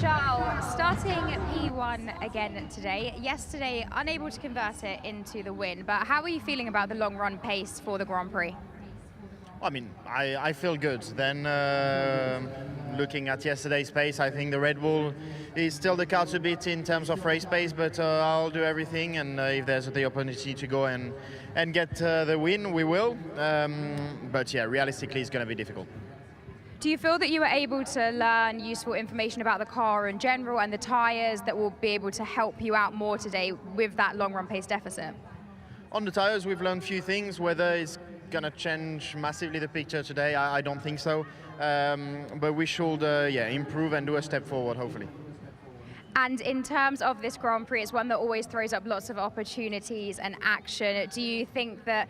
Charles, starting P1 again today. Yesterday, unable to convert it into the win, but how are you feeling about the long run pace for the Grand Prix? I mean, I feel good. Then looking at yesterday's pace, I think the Red Bull is still the car to beat in terms of race pace, but I'll do everything, and if there's the opportunity to go and get the win, we will. But yeah, realistically, it's going to be difficult. Do you feel that you were able to learn useful information about the car in general and the tyres that will be able to help you out more today with that long run pace deficit? On the tyres, we've learned a few things. Whether it's going to change massively the picture today, I don't think so. But we should improve and do a step forward, hopefully. And in terms of this Grand Prix, it's one that always throws up lots of opportunities and action. Do you think that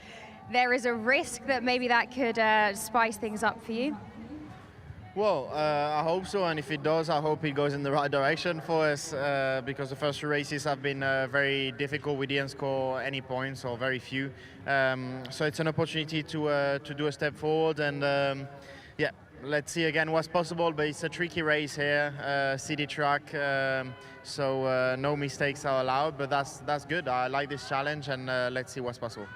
there is a risk that maybe that could spice things up for you? Well, I hope so, and if it does, I hope it goes in the right direction for us, because the first 2 races have been very difficult. We didn't score any points, or very few. So it's an opportunity to do a step forward, and let's see again what's possible, but it's a tricky race here, city track, so no mistakes are allowed, but that's good. I like this challenge, and let's see what's possible.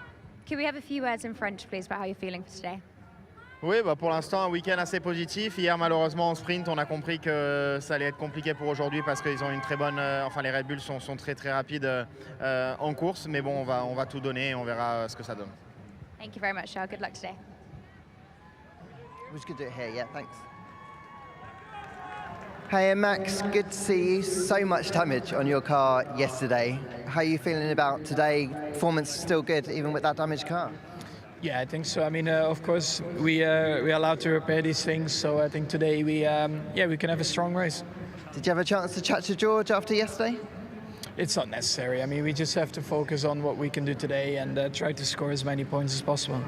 Can we have a few words in French, please, about how you're feeling for today? Oui, bah pour l'instant, un week-end assez positif. Hier, malheureusement, en sprint, on a compris que ça allait être compliqué pour aujourd'hui parce qu'ils ont une très bonne... les Red Bull sont très très rapides en course. Mais bon, on va tout donner et on verra ce que ça donne. Thank you very much, Charles. Good luck today. It was good to hear, yeah, thanks. Hey, Max, good to see you. So much damage on your car yesterday. How are you feeling about today? Performance still good, even with that damaged car? Yeah, I think so. I mean, of course, we're allowed to repair these things. So I think today we can have a strong race. Did you have a chance to chat to George after yesterday? It's not necessary. I mean, we just have to focus on what we can do today and try to score as many points as possible.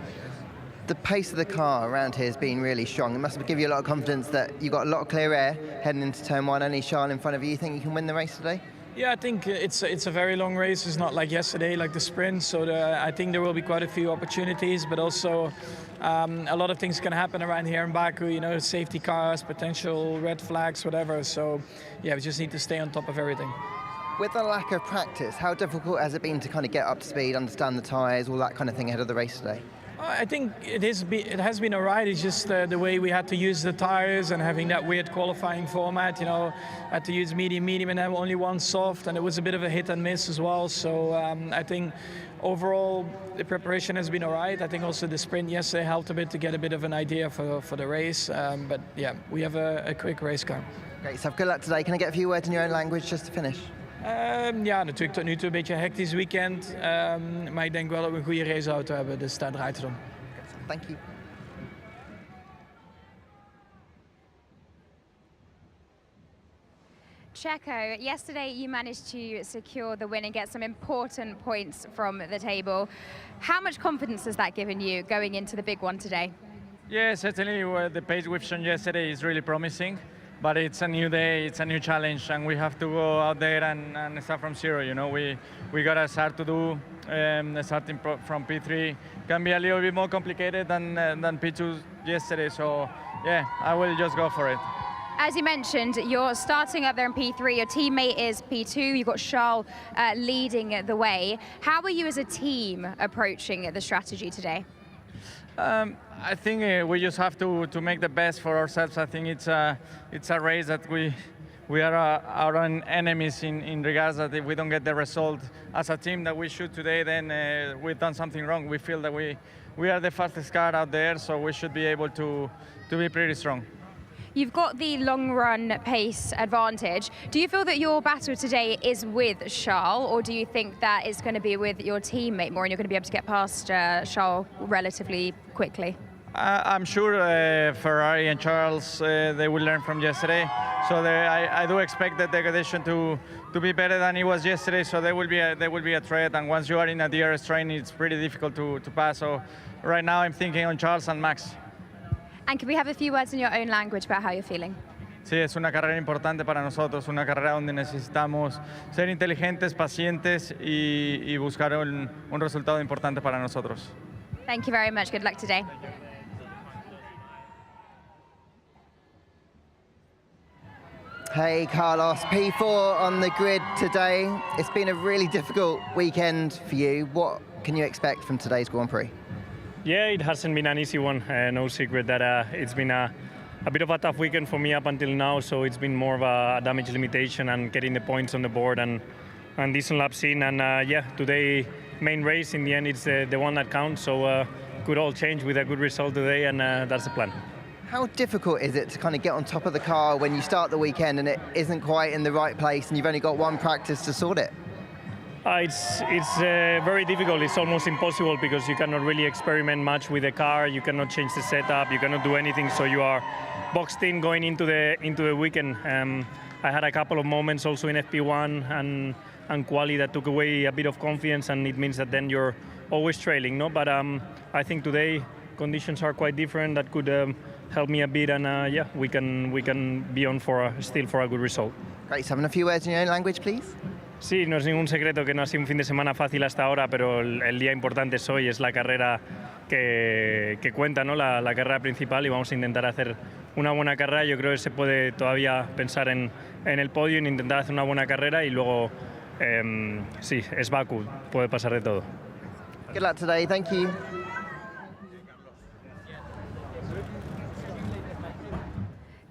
The pace of the car around here has been really strong. It must give you a lot of confidence that you've got a lot of clear air heading into turn 1. Only Charles in front of you. You think you can win the race today? Yeah, I think it's a very long race. It's not like yesterday, like the sprint. So I think there will be quite a few opportunities, but also a lot of things can happen around here in Baku. You know, safety cars, potential red flags, whatever. So yeah, we just need to stay on top of everything. With the lack of practice, how difficult has it been to kind of get up to speed, understand the tyres, all that kind of thing ahead of the race today? I think it has been all right. It's just the way we had to use the tires and having that weird qualifying format. You know, had to use medium, and have only one soft, and it was a bit of a hit and miss as well. So I think overall the preparation has been all right. I think also the sprint yesterday helped a bit to get a bit of an idea for the race. But yeah, we have a quick race car. Great stuff. Good luck today. Can I get a few words in your own language just to finish? Ja, natuurlijk tot nu toe een beetje een hectisch weekend. Maar ik denk wel dat we een goede raceauto hebben, dus daar draait het om. Thank you. Checo, yesterday you managed to secure the win and get some important points from the table. How much confidence has that given you going into the big one today? Yeah, certainly the pace we've shown yesterday is really promising. But it's a new day, it's a new challenge, and we have to go out there and start from zero. You know, we got a start to do. Starting from P3 can be a little bit more complicated than P2 yesterday. So yeah, I will just go for it. As you mentioned, you're starting up there in P3. Your teammate is P2. You've got Charles leading the way. How are you as a team approaching the strategy today? I think we just have to make the best for ourselves. I think it's a race that we are our own enemies in regards that if we don't get the result as a team that we should today, then we've done something wrong. We feel that we are the fastest car out there, so we should be able to be pretty strong. You've got the long run pace advantage. Do you feel that your battle today is with Charles, or do you think that it's going to be with your teammate more and you're going to be able to get past Charles relatively quickly? I'm sure Ferrari and Charles, they will learn from yesterday. So I do expect the degradation to be better than it was yesterday. So there will be a threat. And once you are in a DRS train, it's pretty difficult to pass. So right now I'm thinking on Charles and Max. And can we have a few words in your own language about how you're feeling? Sí, es una carrera importante para nosotros, una carrera donde necesitamos ser inteligentes, pacientes y buscar un resultado importante para nosotros. Thank you very much. Good luck today. Hey Carlos, P4 on the grid today. It's been a really difficult weekend for you. What can you expect from today's Grand Prix? Yeah, it hasn't been an easy one. No secret that it's been a bit of a tough weekend for me up until now, so it's been more of a damage limitation and getting the points on the board and decent laps in. And yeah, today, main race, in the end, it's the one that counts, so could all change with a good result today, and that's the plan. How difficult is it to kind of get on top of the car when you start the weekend and it isn't quite in the right place and you've only got one practice to sort it? It's very difficult. It's almost impossible because you cannot really experiment much with the car. You cannot change the setup. You cannot do anything. So you are boxed in going into the weekend. I had a couple of moments also in FP1 and quali that took away a bit of confidence, and it means that then you're always trailing, no? But I think today conditions are quite different. That could help me a bit, and yeah, we can be on still for a good result. Great, so having a few words in your own language, please. Sí, no es ningún secreto que no ha sido un fin de semana fácil hasta ahora, pero el día importante es hoy, es la carrera que cuenta, ¿no? La carrera principal, y vamos a intentar hacer una buena carrera. Yo creo que se puede todavía pensar en el podio, en intentar hacer una buena carrera, y luego sí, es Baku, puede pasar de todo. Good luck today, thank you.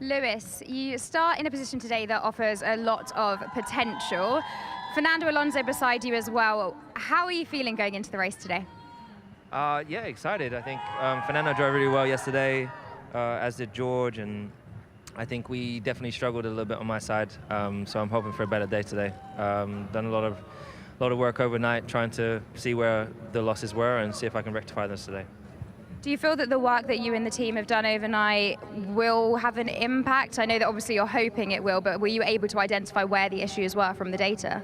Lewis, you start in a position today that offers a lot of potential. Fernando Alonso beside you as well. How are you feeling going into the race today? Yeah, excited. I think Fernando drove really well yesterday, as did George, and I think we definitely struggled a little bit on my side. So I'm hoping for a better day today. Done a lot of work overnight trying to see where the losses were and see if I can rectify this today. Do you feel that the work that you and the team have done overnight will have an impact? I know that obviously you're hoping it will, but were you able to identify where the issues were from the data?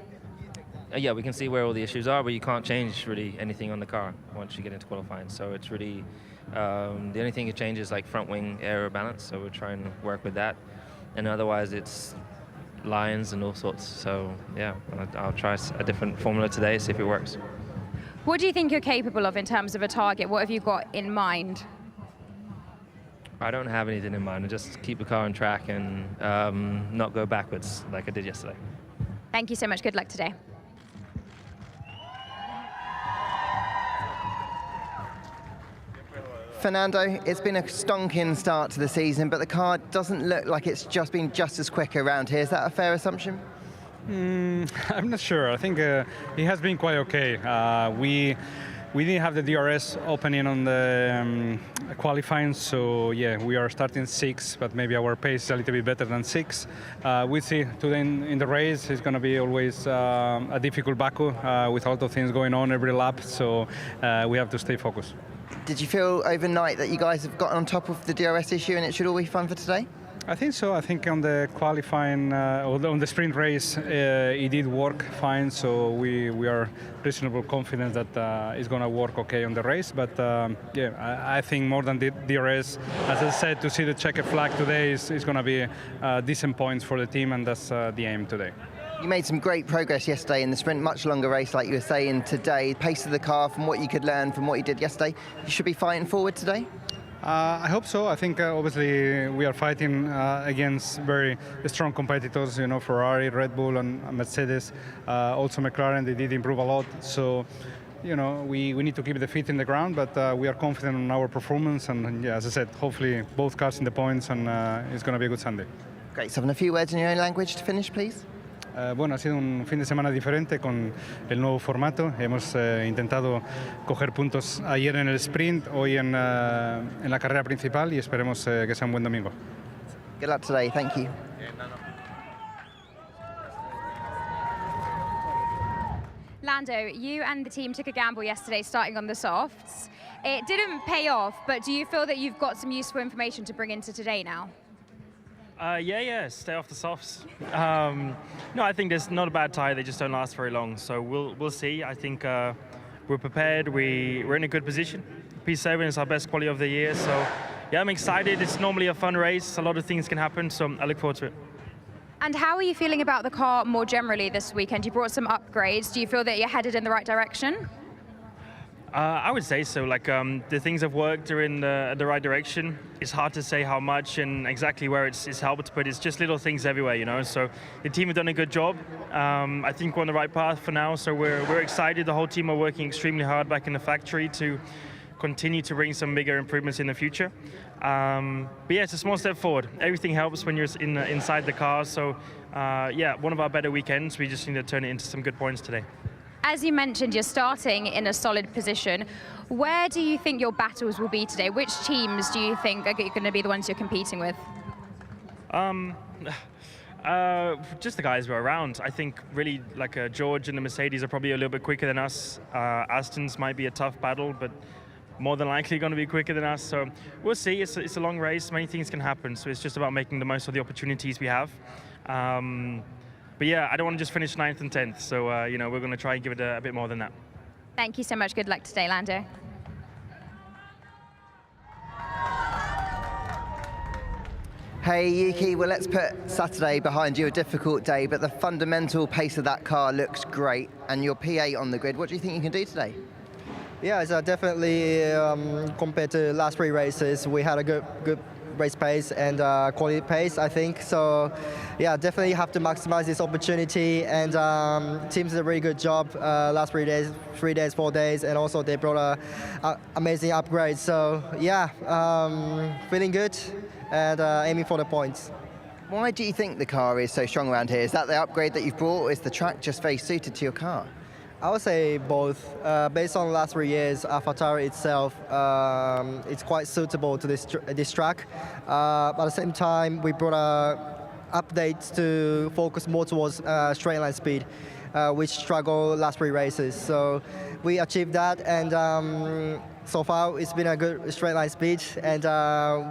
Yeah, we can see where all the issues are, but you can't change really anything on the car once you get into qualifying. So it's really, the only thing you change is like front wing aero balance, so we're trying to work with that. And otherwise it's lines and all sorts. So yeah, I'll try a different formula today, see if it works. What do you think you're capable of in terms of a target? What have you got in mind? I don't have anything in mind. I just keep the car on track and not go backwards like I did yesterday. Thank you so much. Good luck today. Fernando, it's been a stonking start to the season, but the car doesn't look like it's just been just as quick around here. Is that a fair assumption? I'm not sure. I think it has been quite okay. We didn't have the DRS opening on the qualifying, so yeah, we are starting 6, but maybe our pace is a little bit better than 6. We see today in the race it's going to be always a difficult Baku with a lot of things going on every lap, so we have to stay focused. Did you feel overnight that you guys have gotten on top of the DRS issue and it should all be fun for today? I think so. I think on the qualifying, on the sprint race, it did work fine. So we are reasonably confident that it's going to work okay on the race. But yeah, I think more than the DRS, as I said, to see the checkered flag today is going to be decent points for the team, and that's the aim today. You made some great progress yesterday in the sprint, much longer race like you were saying today. Pace of the car, from what you could learn from what you did yesterday, you should be fighting forward today? I hope so. I think obviously we are fighting against very strong competitors, you know, Ferrari, Red Bull and Mercedes. Also McLaren, they did improve a lot. So, you know, we need to keep the feet in the ground, but we are confident in our performance. And yeah, as I said, hopefully both cars in the points, and it's going to be a good Sunday. Great. So having a few words in your own language to finish, please. Bueno, ha sido un fin de semana diferente con el nuevo formato. Hemos intentado coger puntos ayer en el sprint, hoy en la carrera principal, y esperemos que sea un buen domingo. Good luck today. Thank you. Lando, you and the team took a gamble yesterday starting on the softs. It didn't pay off, but do you feel that you've got some useful information to bring into today now? Yeah, stay off the softs. No, I think there's not a bad tyre, they just don't last very long. So we'll see. I think we're prepared, we're in a good position. P7 is our best quality of the year, so yeah, I'm excited. It's normally a fun race, a lot of things can happen, so I look forward to it. And how are you feeling about the car more generally this weekend? You brought some upgrades. Do you feel that you're headed in the right direction? I would say so. Like the things have worked are in the right direction. It's hard to say how much and exactly where it's helped, but it's just little things everywhere, you know. So the team have done a good job. I think we're on the right path for now. So we're excited. The whole team are working extremely hard back in the factory to continue to bring some bigger improvements in the future. But yeah, it's a small step forward. Everything helps when you're inside the car. So yeah, one of our better weekends. We just need to turn it into some good points today. As you mentioned, you're starting in a solid position. Where do you think your battles will be today? Which teams do you think are going to be the ones you're competing with? Just the guys who are around. I think really like George and the Mercedes are probably a little bit quicker than us. Aston's might be a tough battle, but more than likely going to be quicker than us. So we'll see. It's a long race. Many things can happen. So it's just about making the most of the opportunities we have. But yeah, I don't want to just finish 9th and 10th. So, you know, we're going to try and give it a bit more than that. Thank you so much. Good luck today, Lando. Hey Yuki, well let's put Saturday behind you, a difficult day, but the fundamental pace of that car looks great and you're P8 on the grid. What do you think you can do today? Yeah, it's definitely compared to last 3 races, we had a good race pace and quality pace, I think. So yeah, definitely have to maximize this opportunity, and teams did a really good job last 3 days, 4 days, and also they brought a amazing upgrade. So yeah, feeling good and aiming for the points. Why do you think the car is so strong around here? Is that the upgrade that you've brought, or is the track just very suited to your car? I would say both. Based on the last 3 years, AlphaTauri itself, it's quite suitable to this track. But at the same time, we brought updates to focus more towards straight line speed, which struggled last 3 races. So we achieved that, and so far it's been a good straight line speed, and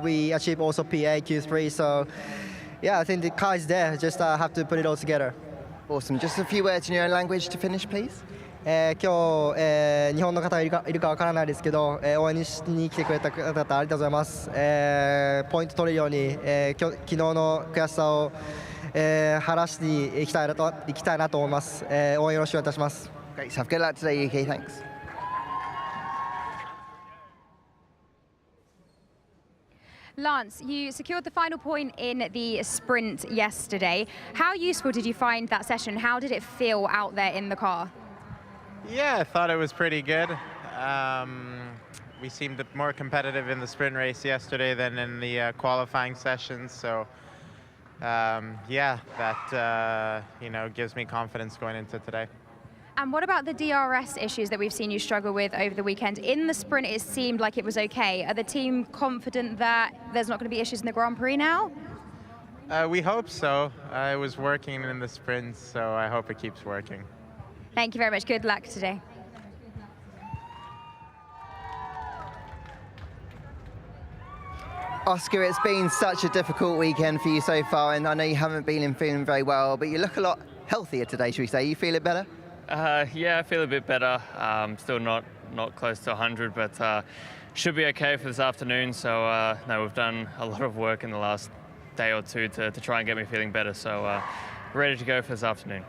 we achieved also PA Q3. So yeah, I think the car is there. Just have to put it all together. Awesome. Just a few words in your own language to finish, please. 今日、日本の方いるかわからないですけど、応援に来てくれた方々ありがとうございます。ポイント取れるように、昨日の悔しさを、晴らしていきたいなと思います。応援よろしくお願いいたします。Great stuff. Good luck today, Yuki. Thanks. Lance, you secured the final point in the sprint yesterday. How useful did you find that session? How did it feel out there in the car? Yeah, I thought it was pretty good. We seemed more competitive in the sprint race yesterday than in the qualifying sessions. So, yeah, that you know, gives me confidence going into today. And what about the DRS issues that we've seen you struggle with over the weekend? In the sprint, it seemed like it was okay. Are the team confident that there's not going to be issues in the Grand Prix now? We hope so. It was working in the sprints, so I hope it keeps working. Thank you very much. Good luck today. Oscar, it's been such a difficult weekend for you so far, and I know you haven't been feeling very well, but you look a lot healthier today, should we say? You feel it better? Yeah, I feel a bit better. Still not close to 100, but should be okay for this afternoon. So no, we've done a lot of work in the last day or two to try and get me feeling better. So ready to go for this afternoon.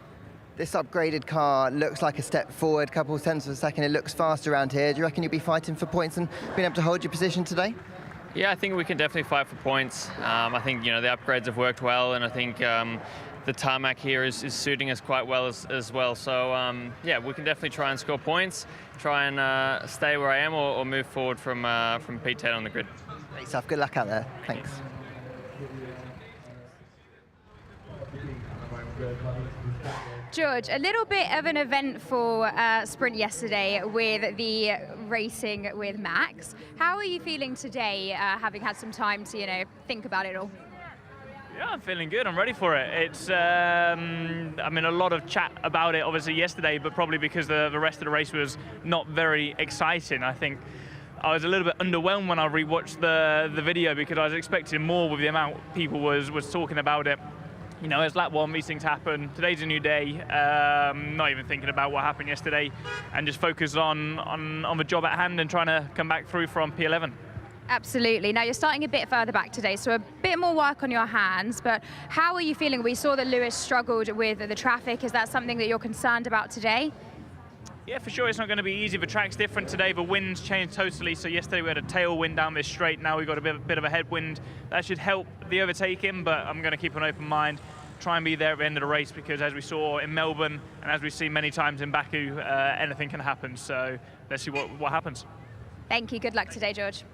This upgraded car looks like a step forward, couple of tenths of a second. It looks fast around here. Do you reckon you'll be fighting for points and being able to hold your position today? Yeah, I think we can definitely fight for points. I think, you know, the upgrades have worked well, and I think the tarmac here is suiting us quite well as well. So yeah, we can definitely try and score points, try and stay where I am, or move forward from P10 on the grid. Great stuff. Good luck out there. Thanks. George, a little bit of an eventful sprint yesterday with the racing with Max. How are you feeling today, having had some time to, you know, think about it all? Yeah, I'm feeling good. I'm ready for it. It's, I mean, a lot of chat about it obviously yesterday, but probably because the rest of the race was not very exciting. I think I was a little bit underwhelmed when I rewatched the video, because I was expecting more with the amount people was talking about it. You know, as lap one, these things happen. Today's a new day. Not even thinking about what happened yesterday, and just focus on the job at hand and trying to come back through from P11. Absolutely. Now you're starting a bit further back today, so a bit more work on your hands, but how are you feeling? We saw that Lewis struggled with the traffic. Is that something that you're concerned about today? Yeah, for sure it's not going to be easy. The track's different today. The wind's changed totally. So yesterday we had a tailwind down this straight. Now we've got a bit of a headwind. That should help the overtaking, but I'm going to keep an open mind. Try and be there at the end of the race because as we saw in Melbourne and as we've seen many times in Baku, anything can happen. So let's see what happens. Thank you. Good luck today, George.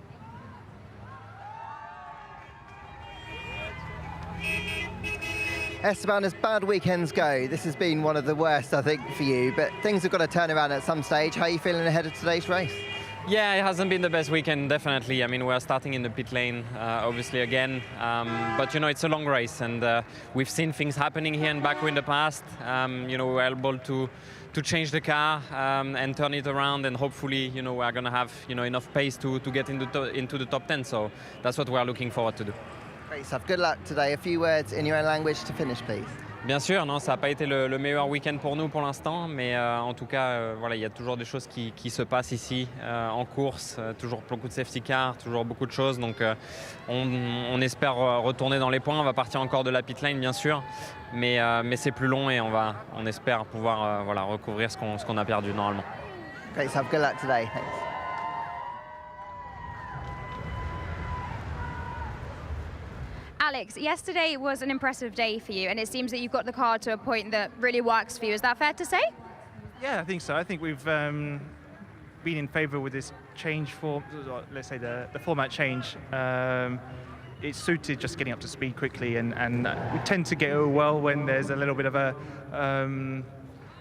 Esteban, as bad weekends go, this has been one of the worst, I think, for you, but things have got to turn around at some stage. How are you feeling ahead of today's race? Yeah, it hasn't been the best weekend, definitely. I mean, we're starting in the pit lane, obviously, again. But, you know, it's a long race, and we've seen things happening here in Baku in the past. You know, we were able to change the car and turn it around, and hopefully, you know, we're going to have, you know, enough pace to get into the top 10. So that's what we're looking forward to do. Great stuff. Good luck today. A few words in your own language to finish, please. Bien sûr, non, ça n'a pas été le meilleur week-end pour nous pour l'instant, mais en tout cas, voilà, il y a toujours des choses qui se passent ici en course, toujours beaucoup de safety cars, toujours beaucoup de choses, donc on espère retourner dans les points. On va partir encore de la pit lane, bien sûr, mais c'est plus long et on espère pouvoir voilà, recouvrir ce qu'on a perdu normalement. Great stuff. Good luck today. Thanks. Alex, yesterday was an impressive day for you, and it seems that you've got the car to a point that really works for you. Is that fair to say? Yeah, I think so. I think we've been in favour with this change for, let's say, the format change. It's suited just getting up to speed quickly, and we tend to get well when there's a little bit of a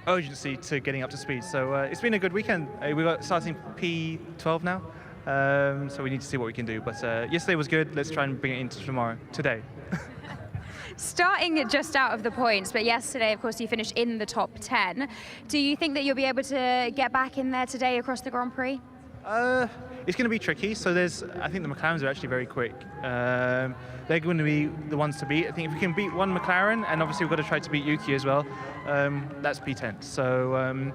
urgency to getting up to speed. So it's been a good weekend. We've got starting P12 now. So we need to see what we can do. But yesterday was good. Let's try and bring it into today. Starting just out of the points, but yesterday, of course, you finished in the top 10. Do you think that you'll be able to get back in there today across the Grand Prix? It's going to be tricky. So I think the McLarens are actually very quick. They're going to be the ones to beat. I think if we can beat one McLaren, and obviously we've got to try to beat Yuki as well, that's P10. So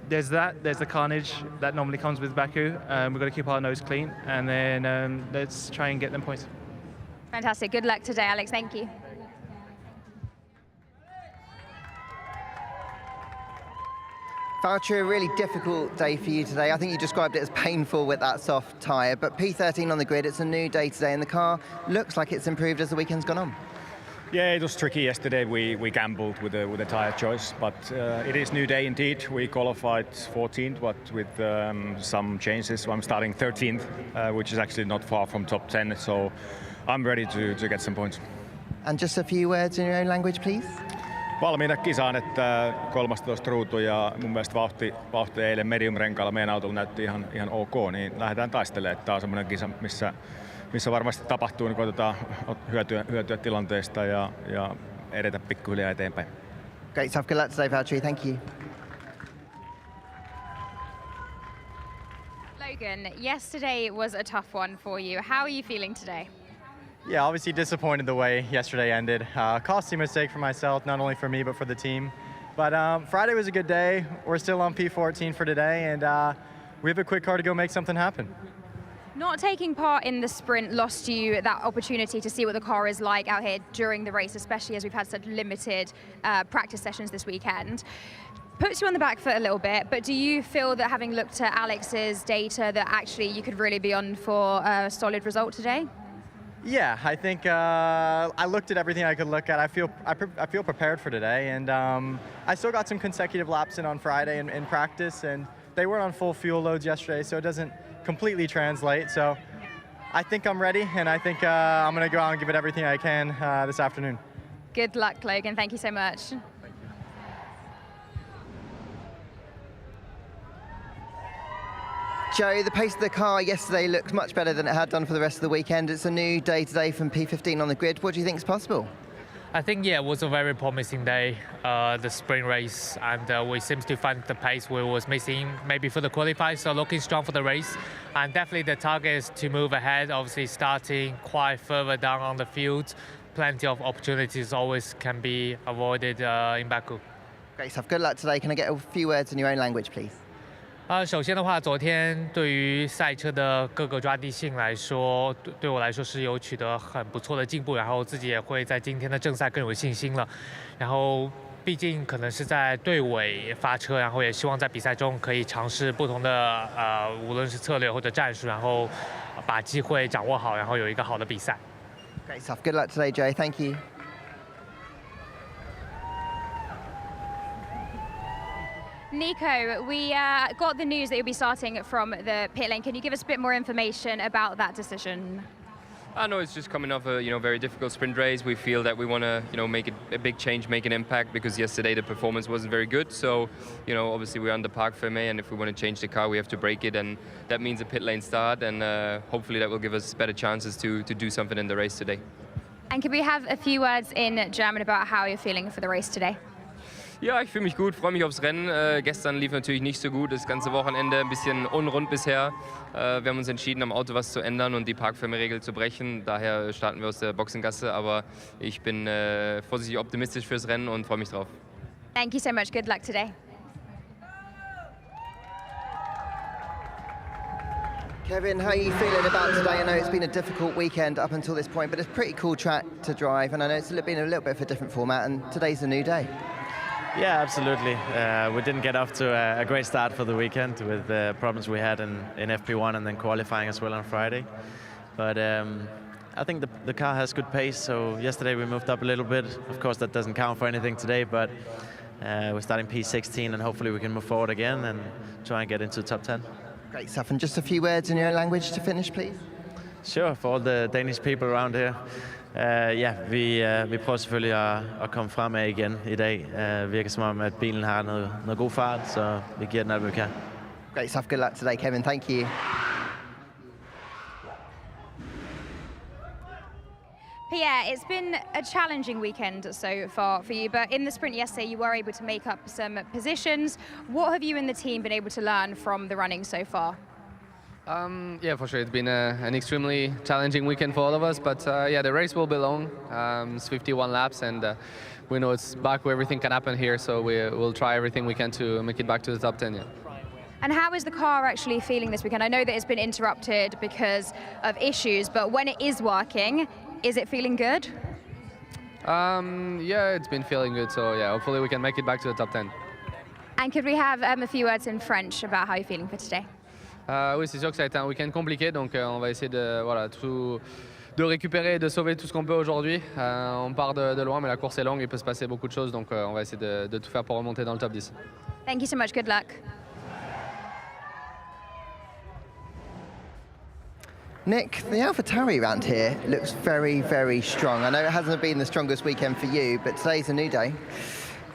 there's the carnage that normally comes with Baku. We've got to keep our nose clean, and then let's try and get them points. Fantastic. Good luck today, Alex. Thank you. Valtteri, a really difficult day for you today. I think you described it as painful with that soft tyre, but P13 on the grid, it's a new day today, and the car looks like it's improved as the weekend's gone on. Yeah, it was tricky yesterday. We gambled with the tyre choice, but it is new day indeed. We qualified 14th, but with some changes. So I'm starting 13th, which is actually not far from top 10, so I'm ready to get some points. And just a few words in your own language, please. Valmiina kisaan, että 13 ruutu ja mun mielestä vauhti eilen medium-renkaalla meidän autolla näytti ihan ok, niin lähdetään taistelemaan. Tämä on semmoinen kisa, missä varmasti tapahtuu, niin koitetaan hyötyä tilanteesta ja edetä pikkuhiljaa eteenpäin. Great stuff. Good luck today, Valtteri. Thank you. Logan, yesterday was a tough one for you. How are you feeling today? Yeah, obviously disappointed the way yesterday ended. Costly mistake for myself, not only for me, but for the team. But Friday was a good day. We're still on P14 for today, and we have a quick car to go make something happen. Not taking part in the sprint lost you that opportunity to see what the car is like out here during the race, especially as we've had such limited practice sessions this weekend. Puts you on the back foot a little bit, but do you feel that having looked at Alex's data that actually you could really be on for a solid result today? Yeah, I think I looked at everything I could look at. I feel prepared for today, and I still got some consecutive laps in on Friday in practice, and they weren't on full fuel loads yesterday, so it doesn't completely translate. So I think I'm ready, and I think I'm going to go out and give it everything I can this afternoon. Good luck, Logan. Thank you so much. Zhou, the pace of the car yesterday looks much better than it had done for the rest of the weekend. It's a new day today from P15 on the grid. What do you think is possible? I think, yeah, it was a very promising day, the sprint race, and we seem to find the pace we was missing maybe for the qualifiers, so looking strong for the race. And definitely the target is to move ahead, obviously starting quite further down on the field. Plenty of opportunities always can be avoided in Baku. Great stuff. Good luck today. Can I get a few words in your own language, please? 首先的话，昨天对于赛车的各个抓地性来说，对我来说是有取得很不错的进步，然后自己也会在今天的正赛更有信心了。然后毕竟可能是在队尾发车，然后也希望在比赛中可以尝试不同的无论是策略或者战术，然后把机会掌握好，然后有一个好的比赛。Great stuff. Good luck today, Joe. Thank you. Nico, we got the news that you'll be starting from the pit lane. Can you give us a bit more information about that decision? No, it's just coming off a very difficult sprint race. We feel that we want to make a big change, make an impact, because yesterday the performance wasn't very good. So obviously we're under parc fermé, and if we want to change the car, we have to break it, and that means a pit lane start, and hopefully that will give us better chances to do something in the race today. And can we have a few words in German about how you're feeling for the race today? Ja, ich fühle mich gut, freue mich aufs Rennen. Gestern lief natürlich nicht so gut, das ganze Wochenende ein bisschen unrund bisher. Wir haben uns entschieden, am Auto was zu ändern und die Parkfermé-Regel zu brechen. Daher starten wir aus der Boxengasse, aber ich bin vorsichtig optimistisch fürs Rennen und freue mich drauf. Thank you so much. Good luck today. Kevin, how are you feeling about today? I know it's been a difficult weekend up until this point, but it's a pretty cool track to drive, and I know it's been a little bit of a different format, and today's a new day. Yeah, absolutely. We didn't get off to a great start for the weekend with the problems we had in FP1 and then qualifying as well on Friday. But I think the car has good pace, so yesterday we moved up a little bit. Of course, that doesn't count for anything today, but we're starting P16 and hopefully we can move forward again and try and get into the top 10. Great stuff. And just a few words in your own language to finish, please. Sure, for all the Danish people around here. Vi prøver selvfølgelig at komme fremad igen i dag. Virker som om, at bilen har noget god fart, så vi giver den alt, vi kan. Great stuff. Good luck today, Kevin. Thank you. Pierre, it's been a challenging weekend so far for you, but in the sprint yesterday you were able to make up some positions. What have you and the team been able to learn from the running so far? Yeah, for sure. It's been an extremely challenging weekend for all of us, but yeah, the race will be long. It's 51 laps, and we know it's Baku. Everything can happen here, so we'll try everything we can to make it back to the top 10. Yeah. And how is the car actually feeling this weekend? I know that it's been interrupted because of issues, but when it is working, is it feeling good? Yeah, it's been feeling good, so yeah, hopefully we can make it back to the top 10. And could we have a few words in French about how you're feeling for today? Oui, c'est sûr que ça a été un week-end compliqué, donc on va essayer de récupérer et de sauver tout ce qu'on peut aujourd'hui. On part de loin, mais la course est longue, il peut se passer beaucoup de choses, donc on va essayer de tout faire pour remonter dans le top 10. Thank you so much, good luck. Nick, the AlphaTauri round here looks very, very strong. I know it hasn't been the strongest weekend for you, but today's a new day.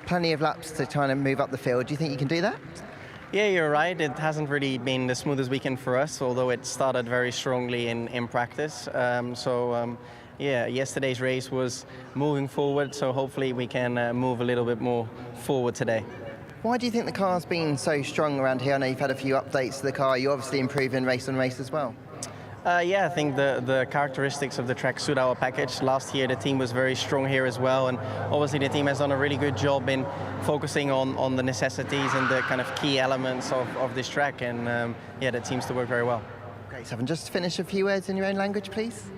Plenty of laps to try and move up the field. Do you think you can do that? Yeah, you're right. It hasn't really been the smoothest weekend for us, although it started very strongly in practice. Yeah, yesterday's race was moving forward, so hopefully we can move a little bit more forward today. Why do you think the car's been so strong around here? I know you've had a few updates to the car. You're obviously improving race on race as well. Yeah, I think the characteristics of the track suit our package. Last year the team was very strong here as well, and obviously the team has done a really good job in focusing on the necessities and the kind of key elements of this track, and yeah, that seems to work very well. Great stuff. And just to finish, a few words in your own language, please.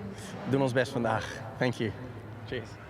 Doen ons best vandaag. Thank you. Cheers.